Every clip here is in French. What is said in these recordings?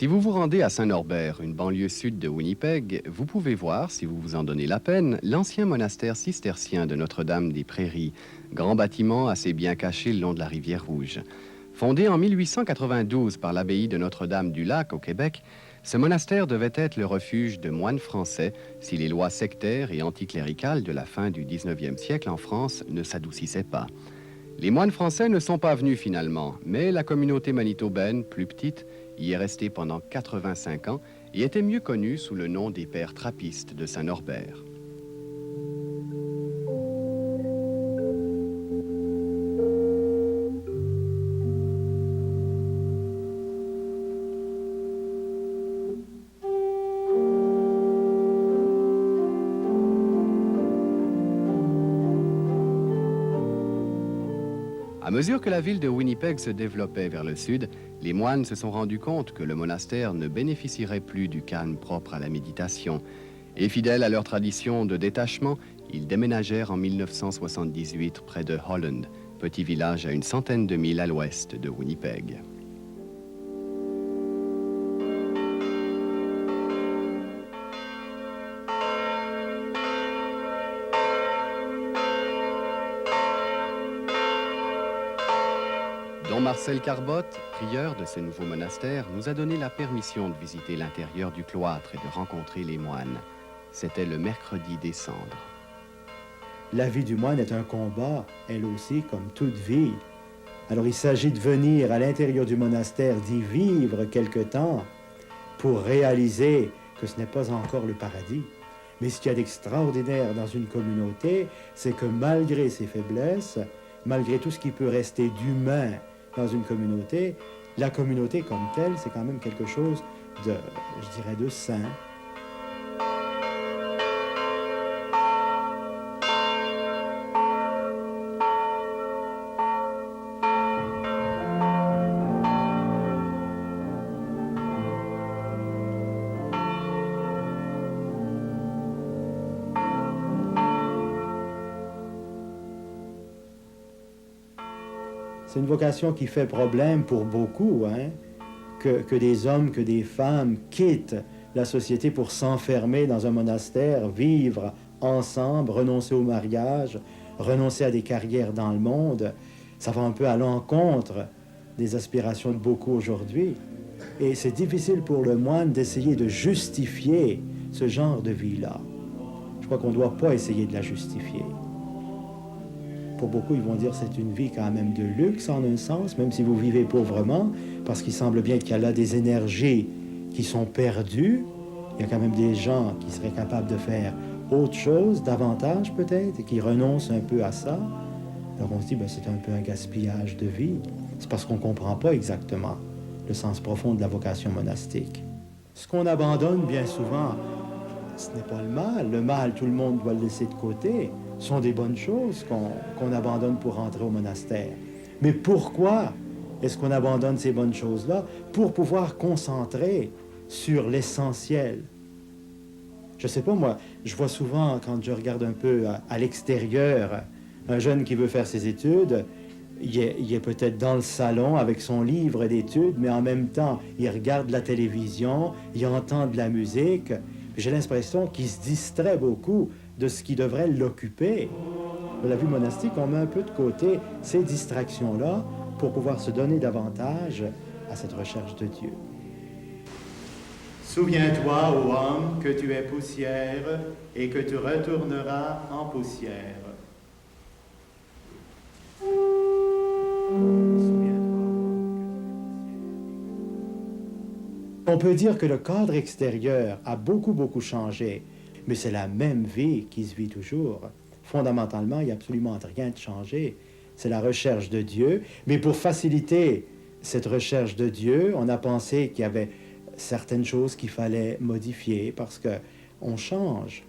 Si vous vous rendez à Saint-Norbert, une banlieue sud de Winnipeg, vous pouvez voir, si vous vous en donnez la peine, l'ancien monastère cistercien de Notre-Dame-des-Prairies, grand bâtiment assez bien caché le long de la rivière Rouge. Fondé en 1892 par l'abbaye de Notre-Dame-du-Lac au Québec, ce monastère devait être le refuge de moines français si les lois sectaires et anticléricales de la fin du 19e siècle en France ne s'adoucissaient pas. Les moines français ne sont pas venus finalement, mais la communauté manitobaine, plus petite, y est restée pendant 85 ans et était mieux connue sous le nom des Pères Trappistes de Saint-Norbert. À mesure que la ville de Winnipeg se développait vers le sud, les moines se sont rendus compte que le monastère ne bénéficierait plus du calme propre à la méditation. Et fidèles à leur tradition de détachement, ils déménagèrent en 1978 près de Holland, petit village à une centaine de milles à l'ouest de Winnipeg. Don Marcel Carbotte, prieur de ce nouveau monastère, nous a donné la permission de visiter l'intérieur du cloître et de rencontrer les moines. C'était le mercredi des Cendres. La vie du moine est un combat, elle aussi, comme toute vie. Alors il s'agit de venir à l'intérieur du monastère, d'y vivre quelque temps pour réaliser que ce n'est pas encore le paradis. Mais ce qu'il y a d'extraordinaire dans une communauté, c'est que malgré ses faiblesses, malgré tout ce qui peut rester d'humain dans une communauté, la communauté comme telle, c'est quand même quelque chose de, je dirais, de sain. C'est une vocation qui fait problème pour beaucoup, hein? Que des hommes, que des femmes quittent la société pour s'enfermer dans un monastère, vivre ensemble, renoncer au mariage, renoncer à des carrières dans le monde. Ça va un peu à l'encontre des aspirations de beaucoup aujourd'hui. Et c'est difficile pour le moine d'essayer de justifier ce genre de vie-là. Je crois qu'on ne doit pas essayer de la justifier. Pour beaucoup, ils vont dire que c'est une vie quand même de luxe en un sens, même si vous vivez pauvrement, parce qu'il semble bien qu'il y a là des énergies qui sont perdues. Il y a quand même des gens qui seraient capables de faire autre chose, davantage peut-être, et qui renoncent un peu à ça. Alors on se dit, ben, c'est un peu un gaspillage de vie. C'est parce qu'on ne comprend pas exactement le sens profond de la vocation monastique. Ce qu'on abandonne bien souvent, ce n'est pas le mal. Le mal, tout le monde doit le laisser de côté. Ce sont des bonnes choses qu'on abandonne pour rentrer au monastère. Mais pourquoi est-ce qu'on abandonne ces bonnes choses-là? Pour pouvoir concentrer sur l'essentiel. Je ne sais pas, moi, je vois souvent, quand je regarde un peu à l'extérieur, un jeune qui veut faire ses études, il est peut-être dans le salon avec son livre d'études, mais en même temps, il regarde la télévision, il entend de la musique. J'ai l'impression qu'il se distrait beaucoup de ce qui devrait l'occuper. Dans la vie monastique, on met un peu de côté ces distractions-là pour pouvoir se donner davantage à cette recherche de Dieu. Souviens-toi, ô homme, que tu es poussière et que tu retourneras en poussière. On peut dire que le cadre extérieur a beaucoup changé, mais c'est la même vie qui se vit toujours. Fondamentalement, il n'y a absolument rien de changé. C'est la recherche de Dieu, mais pour faciliter cette recherche de Dieu, on a pensé qu'il y avait certaines choses qu'il fallait modifier parce que on change.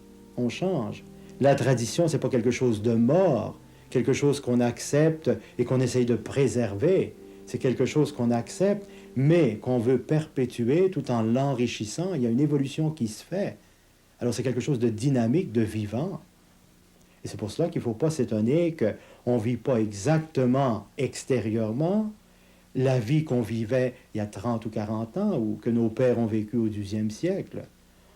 La tradition, c'est pas quelque chose de mort, quelque chose qu'on accepte et qu'on essaye de préserver. C'est quelque chose qu'on accepte, mais qu'on veut perpétuer tout en l'enrichissant. Il y a une évolution qui se fait. Alors c'est quelque chose de dynamique, de vivant. Et c'est pour cela qu'il ne faut pas s'étonner qu'on ne vit pas exactement extérieurement, la vie qu'on vivait il y a 30 ou 40 ans ou que nos pères ont vécu au XIIe siècle.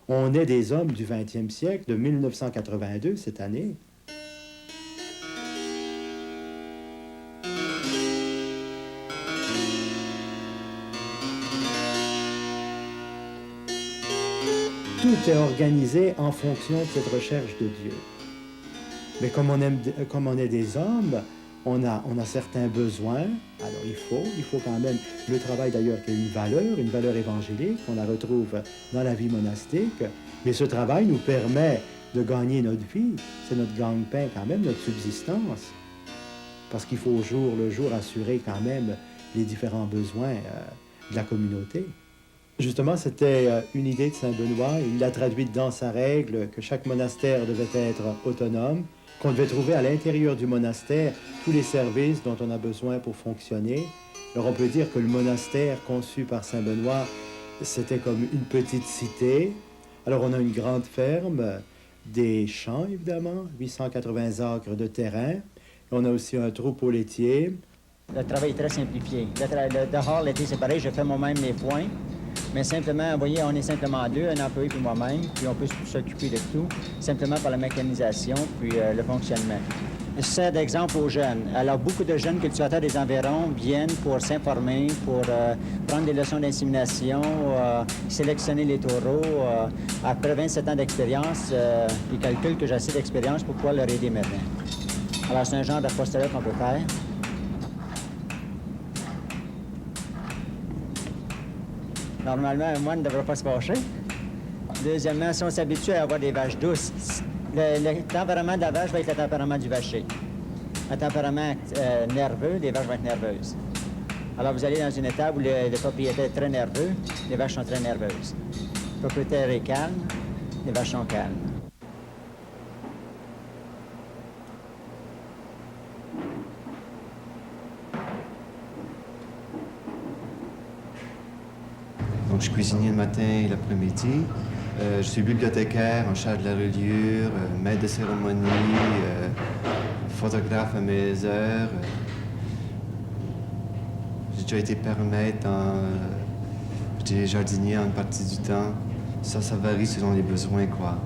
On est des hommes du XXe siècle, de 1982 cette année. Tout est organisé en fonction de cette recherche de Dieu. Mais comme on est des hommes, on a certains besoins. Alors il faut quand même, le travail d'ailleurs qui a une valeur évangélique, on la retrouve dans la vie monastique. Mais ce travail nous permet de gagner notre vie. C'est notre gagne-pain quand même, notre subsistance. Parce qu'il faut au jour le jour assurer quand même les différents besoins de la communauté. Justement, c'était une idée de Saint Benoît. Il l'a traduite dans sa règle que chaque monastère devait être autonome, qu'on devait trouver à l'intérieur du monastère tous les services dont on a besoin pour fonctionner. Alors on peut dire que le monastère conçu par Saint Benoît, c'était comme une petite cité. Alors on a une grande ferme, des champs évidemment, 880 acres de terrain. On a aussi un troupeau laitier. Le travail est très simplifié. Dehors, l'été, c'est pareil, je fais moi-même mes foins. Mais simplement, vous voyez, on est simplement deux, un employé puis moi-même, puis on peut s'occuper de tout, simplement par la mécanisation puis le fonctionnement. Je sers d'exemple aux jeunes. Alors, beaucoup de jeunes cultivateurs des environs viennent pour s'informer, pour prendre des leçons d'insémination, sélectionner les taureaux. Après 27 ans d'expérience, ils calculent que j'ai assez d'expérience pour pouvoir leur aider maintenant. Alors, c'est un genre d'apostolat qu'on peut faire. Normalement, un moine ne devrait pas se fâcher. Deuxièmement, si on s'habitue à avoir des vaches douces, le tempérament de la vache va être le tempérament du vacher. Un tempérament nerveux, les vaches vont être nerveuses. Alors, vous allez dans une étable où le propriétaire est très nerveux, les vaches sont très nerveuses. Le propriétaire est calme, les vaches sont calmes. Donc, je cuisinais le matin et l'après-midi. Je suis bibliothécaire en charge de la reliure, maître de cérémonie, photographe à mes heures. J'ai déjà été père maître, j'étais jardinier en partie du temps. Ça varie selon les besoins, quoi.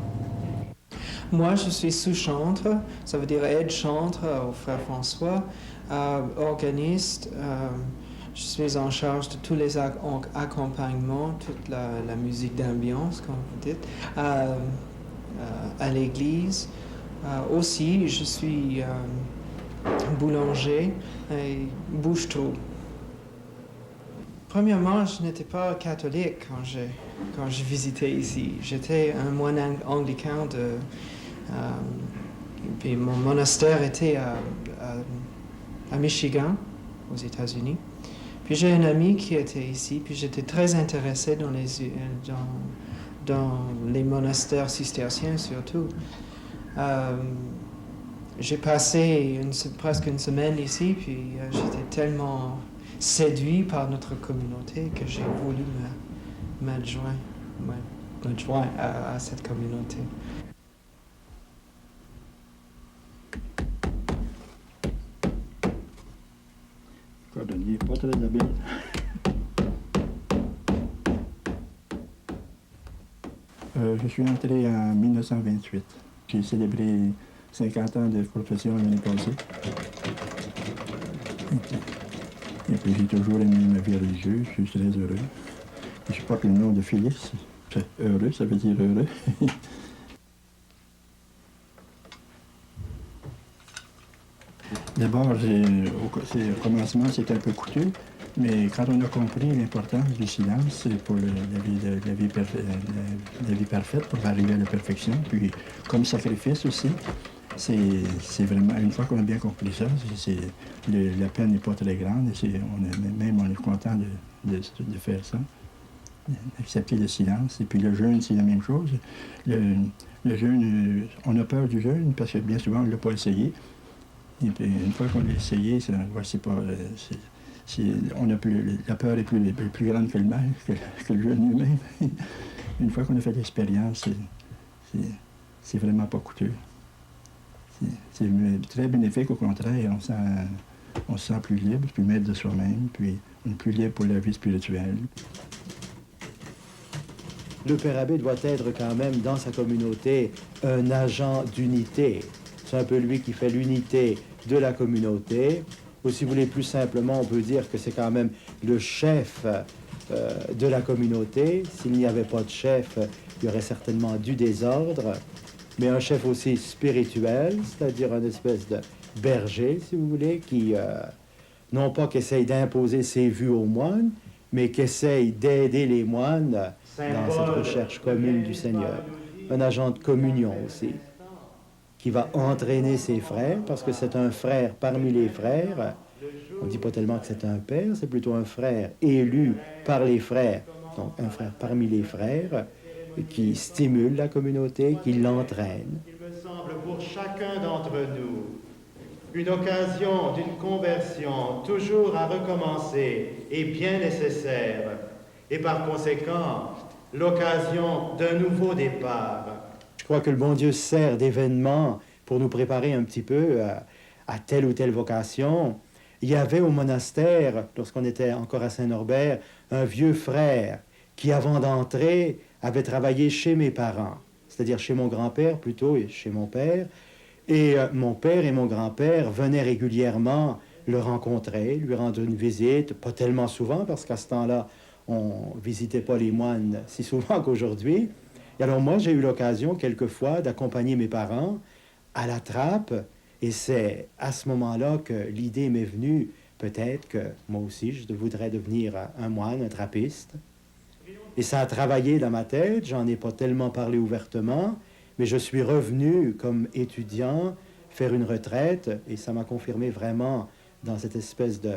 Moi, je suis sous-chantre, ça veut dire aide-chantre au frère François, organiste. Je suis en charge de tous les accompagnements, toute la musique d'ambiance, comme vous dites, à l'église. Aussi, je suis boulanger et bouche-trou. Premièrement, je n'étais pas catholique quand j'ai visité ici. J'étais un moine anglican puis mon monastère était à Michigan, aux États-Unis. Puis j'ai un ami qui était ici, puis j'étais très intéressé dans les monastères cisterciens surtout. J'ai passé presque une semaine ici, puis j'étais tellement séduit par notre communauté que j'ai voulu m'adjoindre à cette communauté. Cordonnier, pas très habile. Je suis entré en 1928. J'ai célébré 50 ans de profession l'année passée. Et puis j'ai toujours aimé ma vie religieuse, je suis très heureux. Et je porte le nom de Félix. Heureux, ça veut dire heureux. D'abord, au commencement, c'était un peu coûteux, mais quand on a compris l'importance du silence pour la vie parfaite, pour arriver à la perfection, puis comme sacrifice aussi, c'est vraiment, une fois qu'on a bien compris ça, la peine n'est pas très grande, et on est content de faire ça, accepter le silence. Et puis le jeûne, c'est la même chose. Le jeûne, on a peur du jeûne parce que bien souvent, on ne l'a pas essayé. Et puis, une fois qu'on l'a essayé, la peur est plus grande que le mal, que le jeûne lui-même. Une fois qu'on a fait l'expérience, c'est vraiment pas coûteux. C'est très bénéfique, au contraire. on se sent plus libre, plus maître de soi-même, puis on est plus libre pour la vie spirituelle. Le père abbé doit être quand même dans sa communauté un agent d'unité. C'est un peu lui qui fait l'unité de la communauté. Ou si vous voulez plus simplement, on peut dire que c'est quand même le chef de la communauté. S'il n'y avait pas de chef, il y aurait certainement du désordre. Mais un chef aussi spirituel, c'est-à-dire une espèce de berger, si vous voulez, qui, non pas qu'essaye d'imposer ses vues aux moines, mais qui essaye d'aider les moines dans cette recherche commune du Seigneur. Un agent de communion aussi, qui va entraîner ses frères, parce que c'est un frère parmi les frères. On ne dit pas tellement que c'est un père, c'est plutôt un frère élu par les frères, donc un frère parmi les frères, qui stimule la communauté, qui l'entraîne. Il me semble pour chacun d'entre nous une occasion d'une conversion toujours à recommencer est bien nécessaire, et par conséquent, l'occasion d'un nouveau départ. Je crois que le bon Dieu sert d'événements pour nous préparer un petit peu à telle ou telle vocation. Il y avait au monastère, lorsqu'on était encore à Saint-Norbert, un vieux frère qui, avant d'entrer, avait travaillé chez mes parents, c'est-à-dire chez mon grand-père plutôt, et chez mon père. Et mon père et mon grand-père venaient régulièrement le rencontrer, lui rendre une visite, pas tellement souvent, parce qu'à ce temps-là, on ne visitait pas les moines si souvent qu'aujourd'hui. Et alors moi, j'ai eu l'occasion quelquefois d'accompagner mes parents à la trappe, et c'est à ce moment-là que l'idée m'est venue, peut-être que moi aussi, je voudrais devenir un moine, un trappiste. Et ça a travaillé dans ma tête, j'en ai pas tellement parlé ouvertement, mais je suis revenu comme étudiant faire une retraite, et ça m'a confirmé vraiment dans cette espèce de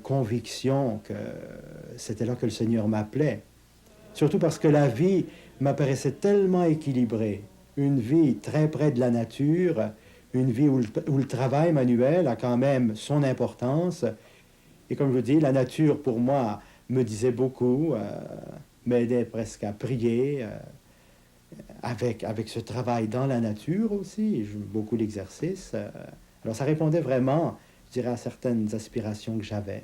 conviction que c'était là que le Seigneur m'appelait. Surtout parce que la vie m'apparaissait tellement équilibrée, une vie très près de la nature, une vie où le travail manuel a quand même son importance. Et comme je vous dis, la nature pour moi me disait beaucoup, m'aidait presque à prier, avec ce travail dans la nature aussi, beaucoup l'exercice. Alors ça répondait vraiment, je dirais, à certaines aspirations que j'avais.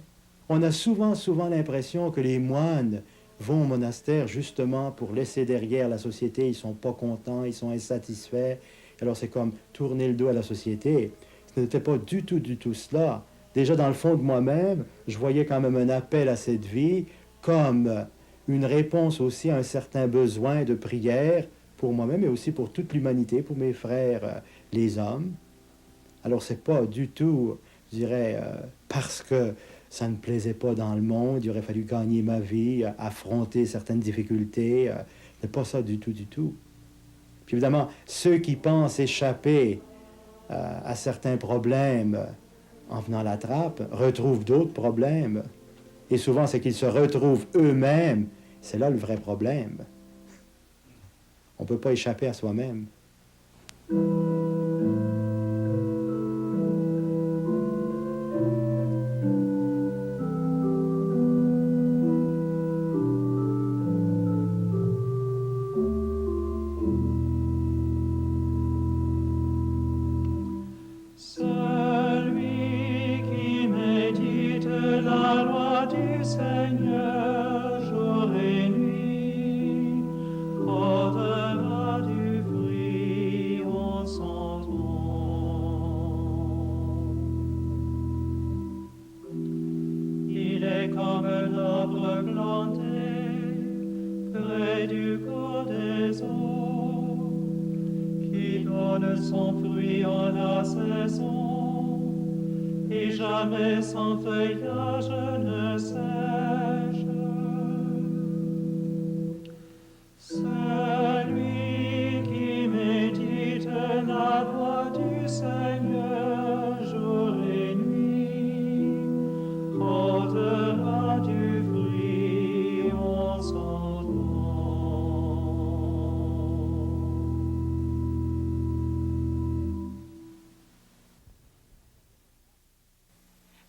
On a souvent l'impression que les moines vont au monastère justement pour laisser derrière la société, ils ne sont pas contents, ils sont insatisfaits. Alors c'est comme tourner le dos à la société. Ce n'était pas du tout cela. Déjà dans le fond de moi-même, je voyais quand même un appel à cette vie comme une réponse aussi à un certain besoin de prière pour moi-même et aussi pour toute l'humanité, pour mes frères, les hommes. Alors c'est pas du tout, je dirais, parce que ça ne plaisait pas dans le monde, il aurait fallu gagner ma vie, affronter certaines difficultés. C'est pas ça du tout. Puis évidemment, ceux qui pensent échapper à certains problèmes en venant à la trappe retrouvent d'autres problèmes. Et souvent, c'est qu'ils se retrouvent eux-mêmes. C'est là le vrai problème. On ne peut pas échapper à soi-même.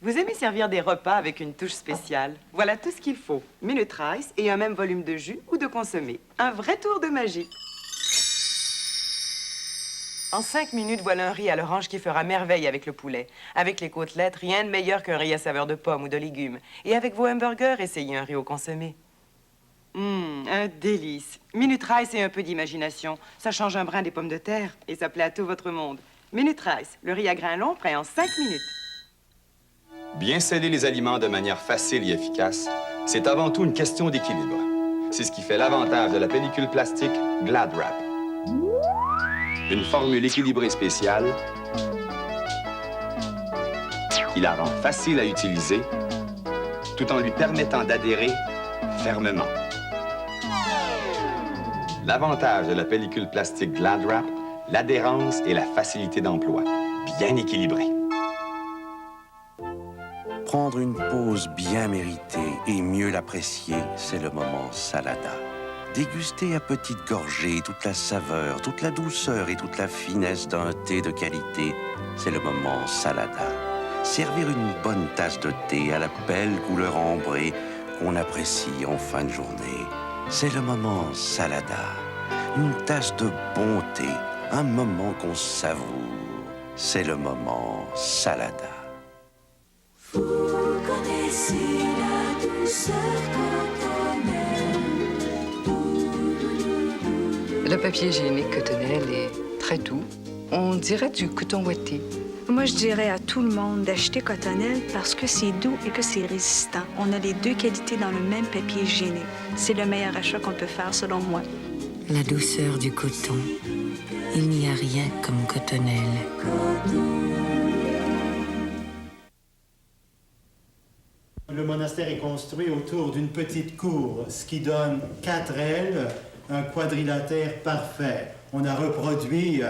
Vous aimez servir des repas avec une touche spéciale? Voilà tout ce qu'il faut. Minute rice et un même volume de jus ou de consommé. Un vrai tour de magie. En 5 minutes, voilà un riz à l'orange qui fera merveille avec le poulet. Avec les côtelettes, rien de meilleur qu'un riz à saveur de pommes ou de légumes. Et avec vos hamburgers, essayez un riz au consommé. Un délice. Minute Rice et un peu d'imagination. Ça change un brin des pommes de terre et ça plaît à tout votre monde. Minute Rice, le riz à grains longs prêt en 5 minutes. Bien sceller les aliments de manière facile et efficace, c'est avant tout une question d'équilibre. C'est ce qui fait l'avantage de la pellicule plastique Glad Wrap. Une formule équilibrée spéciale qui la rend facile à utiliser tout en lui permettant d'adhérer fermement. L'avantage de la pellicule plastique Glad Wrap, l'adhérence et la facilité d'emploi. Bien équilibré. Prendre une pause bien méritée et mieux l'apprécier, c'est le moment Salada. Déguster à petites gorgées toute la saveur, toute la douceur et toute la finesse d'un thé de qualité, c'est le moment Salada. Servir une bonne tasse de thé à la belle couleur ambrée qu'on apprécie en fin de journée, c'est le moment Salada. Une tasse de bon thé, un moment qu'on savoure, c'est le moment Salada. Vous connaissez la douceur Cottonelle. Le papier hygiénique Cottonelle est très doux. On dirait du coton ouaté. Moi, je dirais à tout le monde d'acheter Cottonelle parce que c'est doux et que c'est résistant. On a les deux qualités dans le même papier hygiénique. C'est le meilleur achat qu'on peut faire, selon moi. La douceur du coton. Il n'y a rien comme Cottonelle. Le monastère est construit autour d'une petite cour, ce qui donne 4 ailes, un quadrilatère parfait. On a reproduit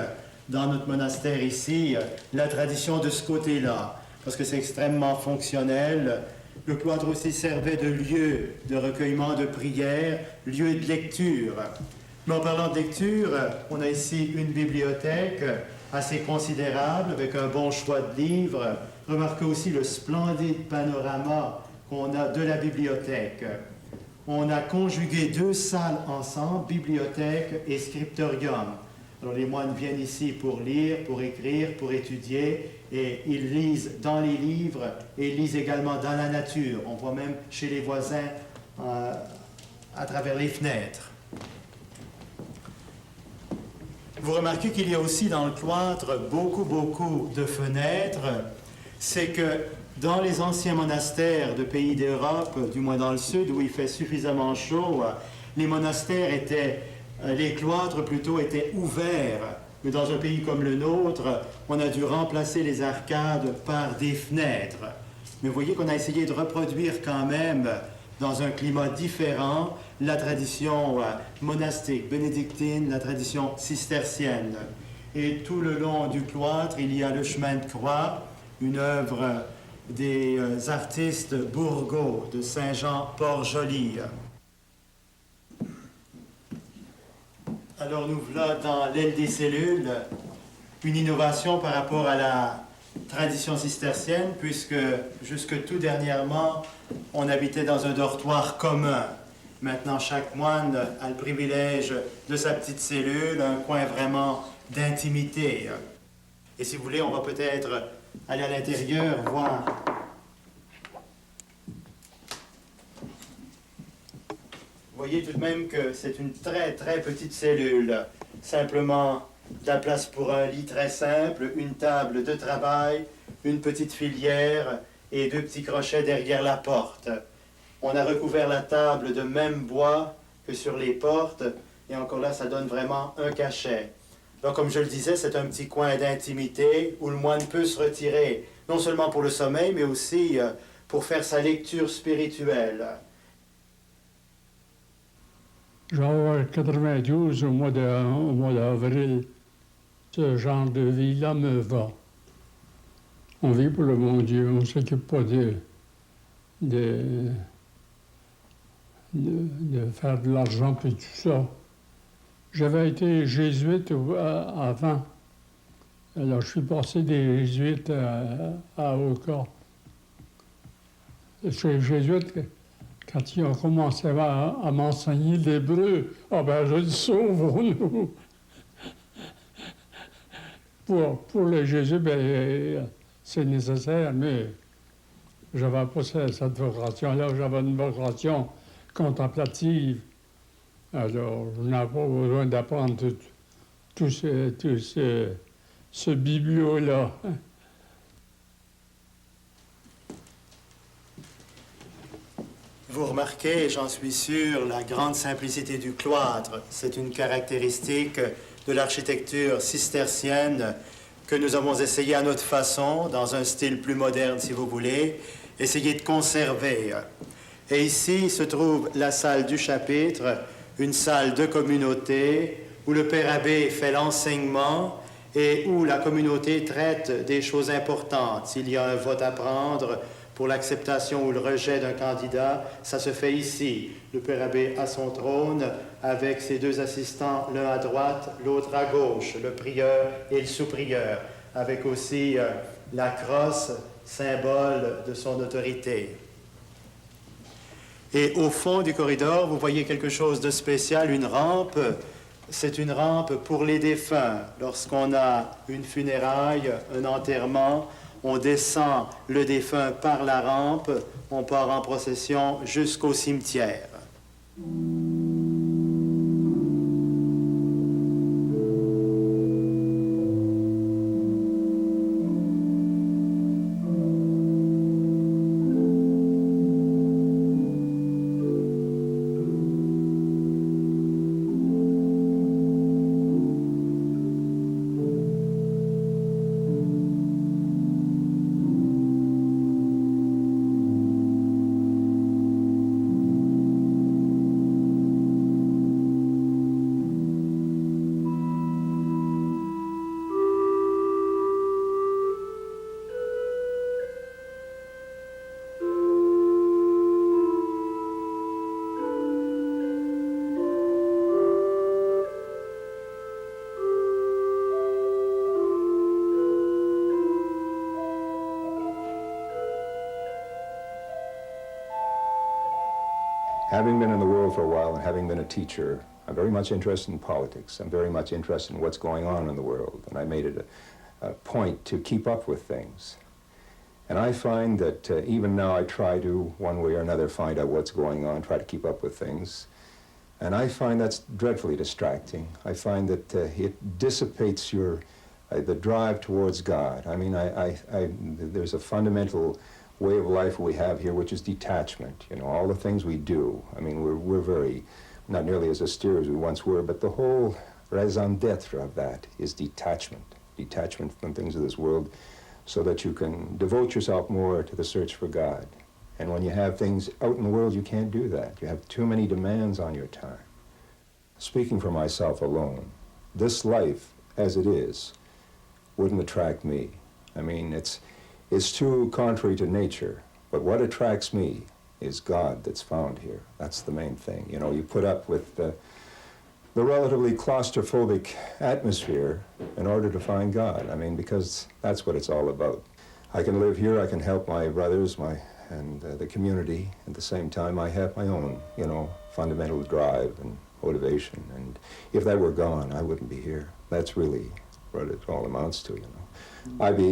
dans notre monastère ici la tradition de ce côté-là, parce que c'est extrêmement fonctionnel. Le cloître aussi servait de lieu de recueillement de prières, lieu de lecture. Mais en parlant de lecture, on a ici une bibliothèque assez considérable, avec un bon choix de livres. Remarquez aussi le splendide panorama qu'on a de la bibliothèque. On a conjugué 2 salles ensemble, bibliothèque et scriptorium. Alors les moines viennent ici pour lire, pour écrire, pour étudier, et ils lisent dans les livres et ils lisent également dans la nature. On voit même chez les voisins à travers les fenêtres. Vous remarquez qu'il y a aussi dans le cloître beaucoup de fenêtres. C'est que dans les anciens monastères de pays d'Europe, du moins dans le sud, où il fait suffisamment chaud, les monastères les cloîtres plutôt étaient ouverts. Mais dans un pays comme le nôtre, on a dû remplacer les arcades par des fenêtres. Mais vous voyez qu'on a essayé de reproduire quand même, dans un climat différent, la tradition monastique, bénédictine, la tradition cistercienne. Et tout le long du cloître, il y a le chemin de croix, une œuvre des artistes bourgeois de Saint-Jean-Port-Joli. Alors nous voilà dans l'aile des cellules, une innovation par rapport à la tradition cistercienne, puisque jusque tout dernièrement, on habitait dans un dortoir commun. Maintenant, chaque moine a le privilège de sa petite cellule, un coin vraiment d'intimité. Et si vous voulez, on va peut-être aller à l'intérieur, voir. Vous voyez tout de même que c'est une très petite cellule. Simplement de la place pour un lit très simple, une table de travail, une petite filière et 2 petits crochets derrière la porte. On a recouvert la table de même bois que sur les portes, et encore là, ça donne vraiment un cachet. Donc, comme je le disais, c'est un petit coin d'intimité où le moine peut se retirer, non seulement pour le sommeil, mais aussi pour faire sa lecture spirituelle. J'avais 92 au mois d'avril. Ce genre de vie-là me va. On vit pour le bon Dieu, on ne s'occupe pas de faire de l'argent et tout ça. J'avais été jésuite avant. Alors, je suis passé des jésuites à Oka. Chez les jésuites, quand ils ont commencé à m'enseigner l'hébreu, ah ben, je le sauvons-nous. pour le Jésus, c'est nécessaire, mais je n'avais pas cette vocation-là. J'avais une vocation contemplative. Alors, je n'avais pas besoin d'apprendre tout ce biblio-là. Vous remarquez, j'en suis sûr, la grande simplicité du cloître. C'est une caractéristique de l'architecture cistercienne que nous avons essayé à notre façon, dans un style plus moderne si vous voulez, essayer de conserver. Et ici se trouve la salle du chapitre, une salle de communauté où le père abbé fait l'enseignement et où la communauté traite des choses importantes. S'il y a un vote à prendre pour l'acceptation ou le rejet d'un candidat, ça se fait ici. Le père abbé à son trône avec ses deux assistants, l'un à droite, l'autre à gauche, le prieur et le sous-prieur, avec aussi la crosse, symbole de son autorité. Et au fond du corridor, vous voyez quelque chose de spécial, une rampe. C'est une rampe pour les défunts. Lorsqu'on a une funéraille, un enterrement, on descend le défunt par la rampe, on part en procession jusqu'au cimetière. Having been in the world for a while and having been a teacher, I'm very much interested in politics. I'm very much interested in what's going on in the world. And I made it a point to keep up with things. And I find that even now I try to, one way or another, find out what's going on, try to keep up with things. And I find that's dreadfully distracting. I find that it dissipates your, the drive towards God. I mean, there's a fundamental way of life we have here, which is detachment. You know, all the things we do. I mean, we're very, not nearly as austere as we once were, but the whole raison d'etre of that is detachment. Detachment from things of this world so that you can devote yourself more to the search for God. And when you have things out in the world, you can't do that. You have too many demands on your time. Speaking for myself alone, this life, as it is, wouldn't attract me. I mean, it's too contrary to nature, but what attracts me is God that's found here. That's the main thing. You know, you put up with the relatively claustrophobic atmosphere in order to find God. I mean, because that's what it's all about. I can live here, I can help my brothers, and the community. At the same time, I have my own, you know, fundamental drive and motivation. And if that were gone, I wouldn't be here. That's really what it all amounts to, you know.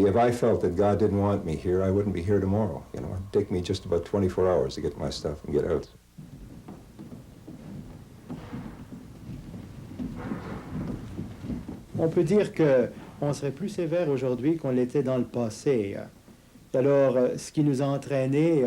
If I felt that God didn't want me here, I wouldn't be here tomorrow. You know, it'd take me just about 24 hours to get my stuff and get out. On peut dire qu'on serait plus sévère aujourd'hui qu'on l'était dans le passé. Alors, ce qui nous a entraîné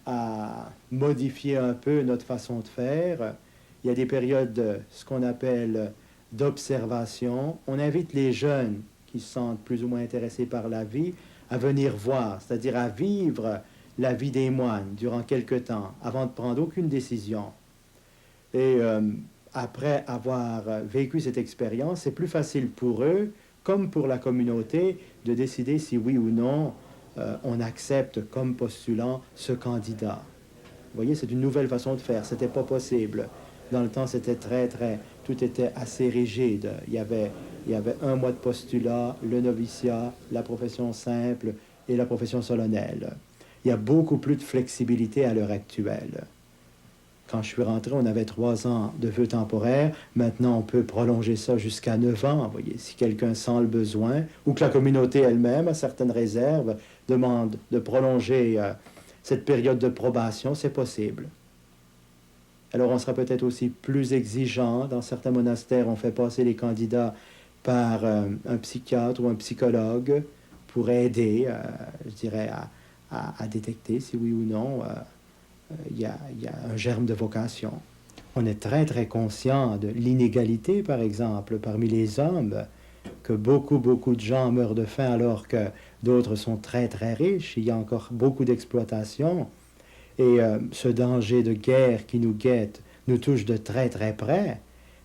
à modifier un peu notre façon de faire, il y a des périodes de ce qu'on appelle d'observation. On invite les jeunes qui se sentent plus ou moins intéressés par la vie à venir voir, c'est-à-dire à vivre la vie des moines durant quelque temps, avant de prendre aucune décision. Et après avoir vécu cette expérience, c'est plus facile pour eux, comme pour la communauté, de décider si oui ou non on accepte comme postulant ce candidat. Vous voyez, c'est une nouvelle façon de faire. C'était pas possible. Dans le temps, c'était tout était assez rigide. Il y avait 1 mois de postulat, le noviciat, la profession simple et la profession solennelle. Il y a beaucoup plus de flexibilité à l'heure actuelle. Quand je suis rentré, on avait 3 ans de vœux temporaires. Maintenant, on peut prolonger ça jusqu'à 9 ans. Vous voyez, si quelqu'un sent le besoin, ou que la communauté elle-même, à certaines réserves, demande de prolonger cette période de probation, c'est possible. Alors, on sera peut-être aussi plus exigeant. Dans certains monastères, on fait passer les candidats par un psychiatre ou un psychologue pour aider, je dirais, à détecter si oui ou non il y a un germe de vocation. On est très, très conscient de l'inégalité, par exemple, parmi les hommes, que beaucoup de gens meurent de faim alors que d'autres sont très, très riches. Il y a encore beaucoup d'exploitation. Et ce danger de guerre qui nous guette nous touche de très, très près.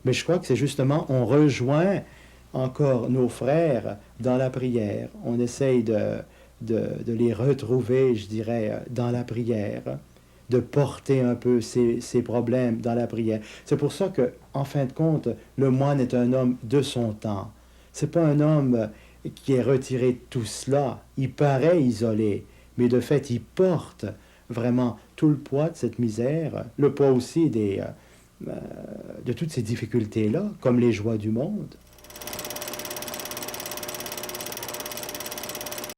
Mais je crois que c'est justement, on rejoint encore nos frères dans la prière. On essaye de les retrouver, je dirais, dans la prière, de porter un peu ces problèmes dans la prière. C'est pour ça que, en fin de compte, le moine est un homme de son temps. C'est pas un homme qui est retiré de tout cela. Il paraît isolé, mais de fait, il porte vraiment tout le poids de cette misère, le poids aussi de toutes ces difficultés-là, comme les joies du monde.